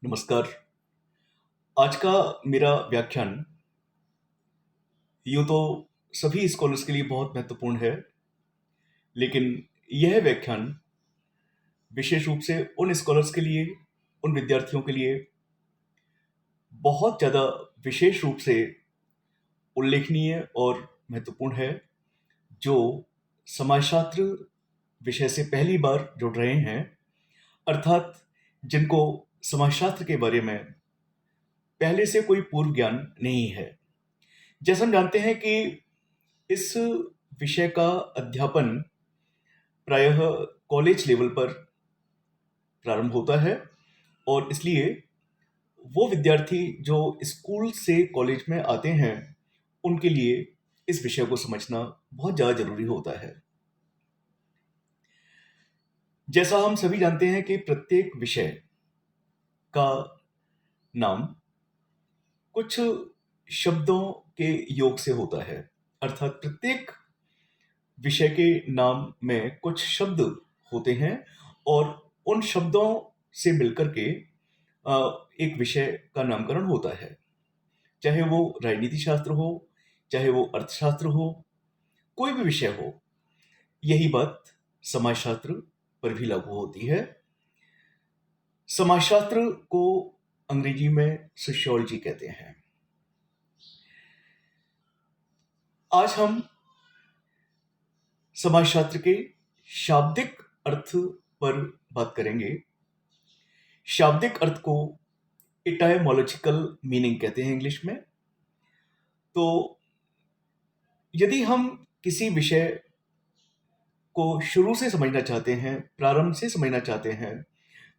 नमस्कार। आज का मेरा व्याख्यान यूँ तो सभी स्कॉलर्स के लिए बहुत महत्वपूर्ण है, लेकिन यह व्याख्यान विशेष रूप से उन स्कॉलर्स के लिए, उन विद्यार्थियों के लिए बहुत ज़्यादा विशेष रूप से उल्लेखनीय और महत्वपूर्ण है, जो समाजशास्त्र विषय से पहली बार जुड़ रहे हैं, अर्थात जिनको समाजशास्त्र के बारे में पहले से कोई पूर्व ज्ञान नहीं है। जैसा हम जानते हैं कि इस विषय का अध्यापन प्रायः कॉलेज लेवल पर प्रारंभ होता है और इसलिए वो विद्यार्थी जो स्कूल से कॉलेज में आते हैं, उनके लिए इस विषय को समझना बहुत ज़्यादा ज़रूरी होता है। जैसा हम सभी जानते हैं कि प्रत्येक विषय का नाम कुछ शब्दों के योग से होता है, अर्थात प्रत्येक विषय के नाम में कुछ शब्द होते हैं और उन शब्दों से मिलकर के एक विषय का नामकरण होता है। चाहे वो राजनीति शास्त्र हो, चाहे वो अर्थशास्त्र हो, कोई भी विषय हो, यही बात समाजशास्त्र पर भी लागू होती है। समाजशास्त्र को अंग्रेजी में सोशियोलॉजी कहते हैं। आज हम समाजशास्त्र के शाब्दिक अर्थ पर बात करेंगे। शाब्दिक अर्थ को इटाइमोलॉजिकल मीनिंग कहते हैं इंग्लिश में। तो यदि हम किसी विषय को शुरू से समझना चाहते हैं, प्रारंभ से समझना चाहते हैं,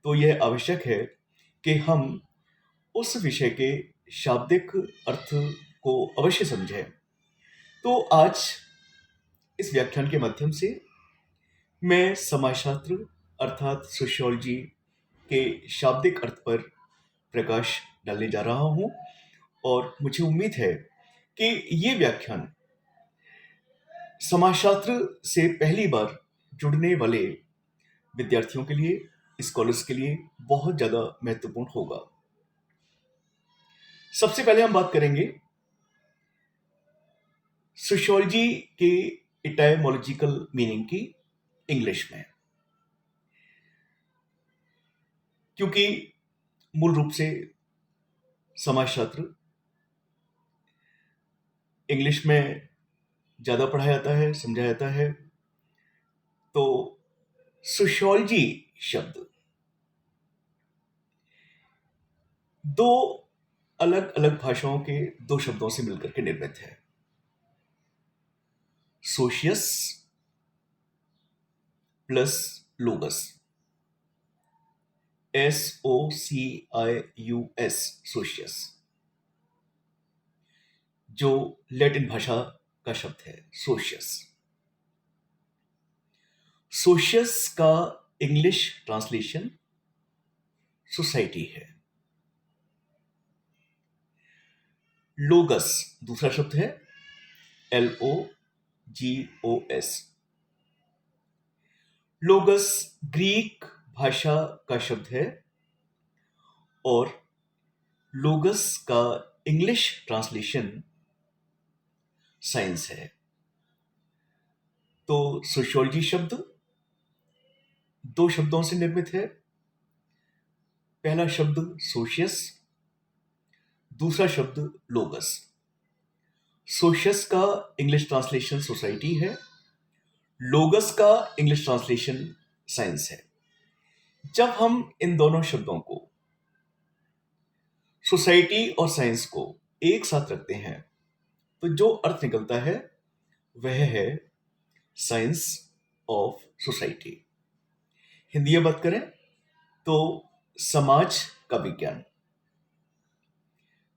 तो यह आवश्यक है कि हम उस विषय के शाब्दिक अर्थ को अवश्य समझें। तो आज इस व्याख्यान के माध्यम से मैं समाजशास्त्र अर्थात सोशियोलॉजी के शाब्दिक अर्थ पर प्रकाश डालने जा रहा हूँ और मुझे उम्मीद है कि ये व्याख्यान समाजशास्त्र से पहली बार जुड़ने वाले विद्यार्थियों के लिए, स्कॉलर्स के लिए बहुत ज़्यादा महत्वपूर्ण होगा। सबसे पहले हम बात करेंगे सोशियोलॉजी के इटाइमोलॉजिकल मीनिंग की इंग्लिश में, क्योंकि मूल रूप से समाजशास्त्र इंग्लिश में ज़्यादा पढ़ाया जाता है, समझाया जाता है। तो सोशियोलॉजी शब्द दो अलग अलग भाषाओं के दो शब्दों से मिलकर के निर्मित है। सोशियस प्लस लोगस, SOCIUS, सोशियस, जो लैटिन भाषा का शब्द है सोशियस। सोशियस का इंग्लिश ट्रांसलेशन सोसाइटी है। लोगस दूसरा शब्द है, LOGOS। लोगस ग्रीक भाषा का शब्द है और लोगस का इंग्लिश ट्रांसलेशन साइंस है। तो सोशियोलॉजी शब्द दो शब्दों से निर्मित है। पहला शब्द सोशियस, दूसरा शब्द लोगस। सोशियस का इंग्लिश ट्रांसलेशन सोसाइटी है, लोगस का इंग्लिश ट्रांसलेशन साइंस है। जब हम इन दोनों शब्दों को, सोसाइटी और साइंस को एक साथ रखते हैं, तो जो अर्थ निकलता है वह है साइंस ऑफ सोसाइटी। हिंदी में बात करें तो समाज का विज्ञान।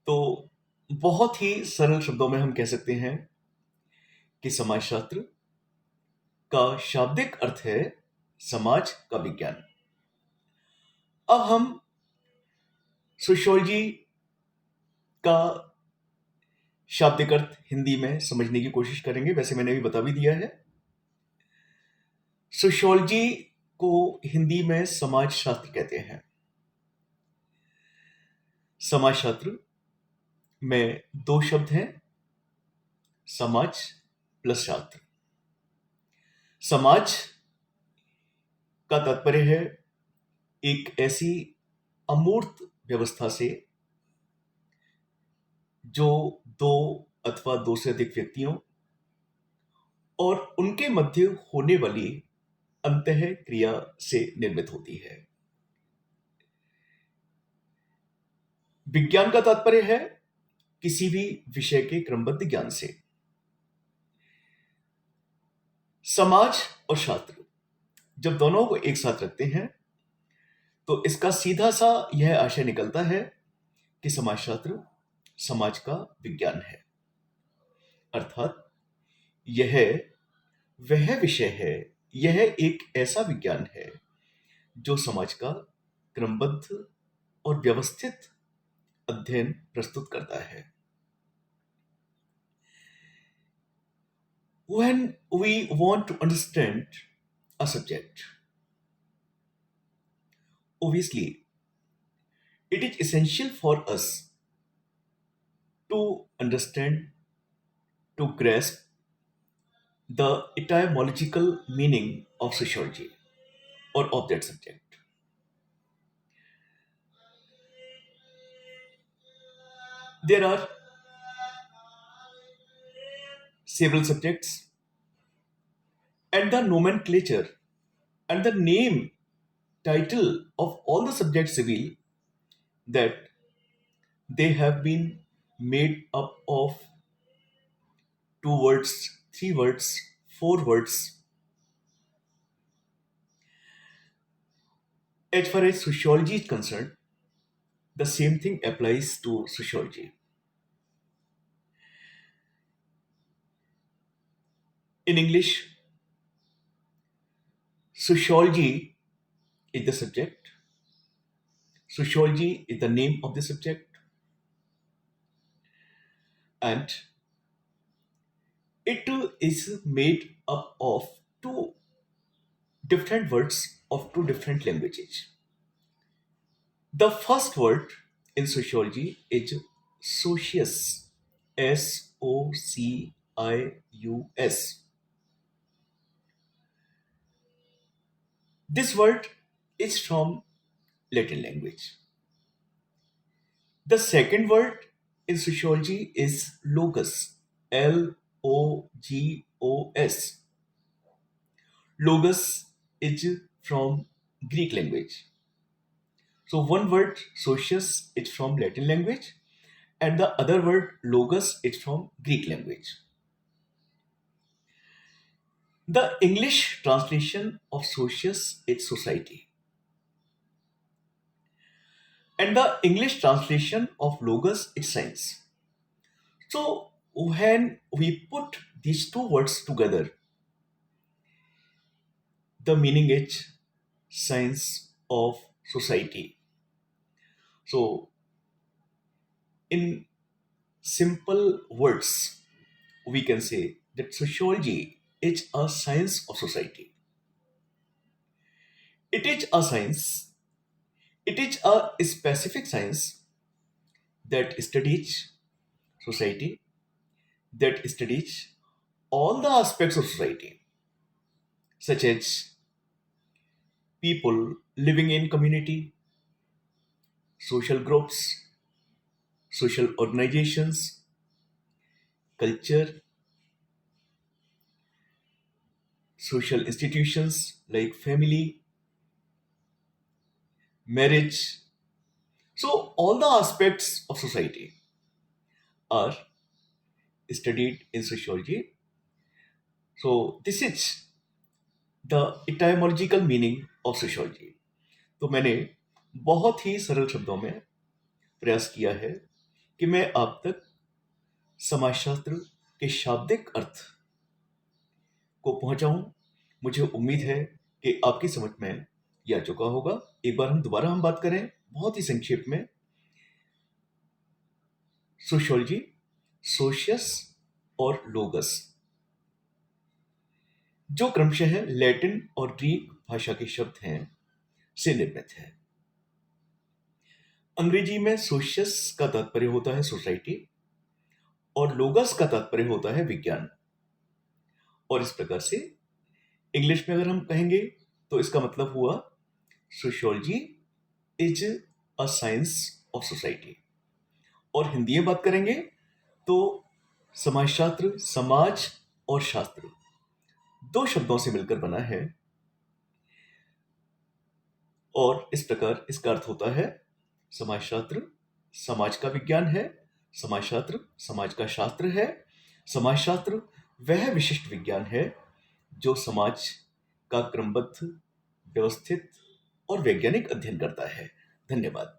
तो बहुत ही सरल शब्दों में हम कह सकते हैं कि समाजशास्त्र का शाब्दिक अर्थ है समाज का विज्ञान। अब हम सोशियोलॉजी का शाब्दिक अर्थ हिंदी में समझने की कोशिश करेंगे। वैसे मैंने भी बता भी दिया है। सोशियोलॉजी को हिंदी में समाजशास्त्र कहते हैं। समाजशास्त्र में दो शब्द हैं, समाज प्लस शास्त्र। समाज का तात्पर्य है एक ऐसी अमूर्त व्यवस्था से जो दो अथवा दो से अधिक व्यक्तियों और उनके मध्य होने वाली अंतः क्रिया से निर्मित होती है। विज्ञान का तात्पर्य है किसी भी विषय के क्रमबद्ध ज्ञान से। समाज और शास्त्र जब दोनों को एक साथ रखते हैं तो इसका सीधा सा यह आशय निकलता है कि समाजशास्त्र समाज का विज्ञान है, अर्थात यह वह विषय है, यह एक ऐसा विज्ञान है जो समाज का क्रमबद्ध और व्यवस्थित अध्ययन प्रस्तुत करता है। When we want to understand a subject, obviously it is essential for us to understand, to grasp the etymological meaning of sociology or of that subject. There are several subjects, and the nomenclature and the name title of all the subjects reveal that they have been made up of two words, three words, four words. As far as sociology is concerned, the same thing applies to sociology. In English, sociology is the subject, sociology is the name of the subject, and it is made up of two different words of two different languages. The first word in sociology is socius, Socius. This word is from Latin language. The second word in sociology is logos, Logos. Logos is from Greek language. So one word socius is from Latin language and the other word logos is from Greek language. The English translation of socius is society, and the English translation of logos is science. So when we put these two words together, the meaning is science of society. So in simple words, we can say that sociology is a science of society. It is a science, it is a specific science that studies society, that studies all the aspects of society, such as people living in community, social groups, social organizations, culture, social institutions like family, marriage. So, all the aspects of society are studied in sociology. So, this is the etymological meaning of sociology. तो मैंने बहुत ही सरल शब्दों में प्रयास किया है कि मैं आप तक समाजशास्त्र के शाब्दिक अर्थ को पहुंचाऊं। मुझे उम्मीद है कि आपकी समझ में यह आ चुका होगा। एक बार दोबारा हम बात करें बहुत ही संक्षेप में। सोशियोलॉजी, सोशियस और लोगस, जो क्रमशः लैटिन और ग्रीक भाषा के शब्द हैं, से निर्मित है। अंग्रेजी में सोशियस का तात्पर्य होता है सोसाइटी और लोगस का तात्पर्य होता है विज्ञान। और इस प्रकार से इंग्लिश में अगर हम कहेंगे तो इसका मतलब हुआ sociology is a science of society. और हिंदी में बात करेंगे तो समाजशास्त्र, समाज और शास्त्र दो शब्दों से मिलकर बना है और इस प्रकार इसका अर्थ होता है समाजशास्त्र समाज का विज्ञान है, समाजशास्त्र समाज का शास्त्र है, समाजशास्त्र वह विशिष्ट विज्ञान है जो समाज का क्रमबद्ध, व्यवस्थित और वैज्ञानिक अध्ययन करता है। धन्यवाद।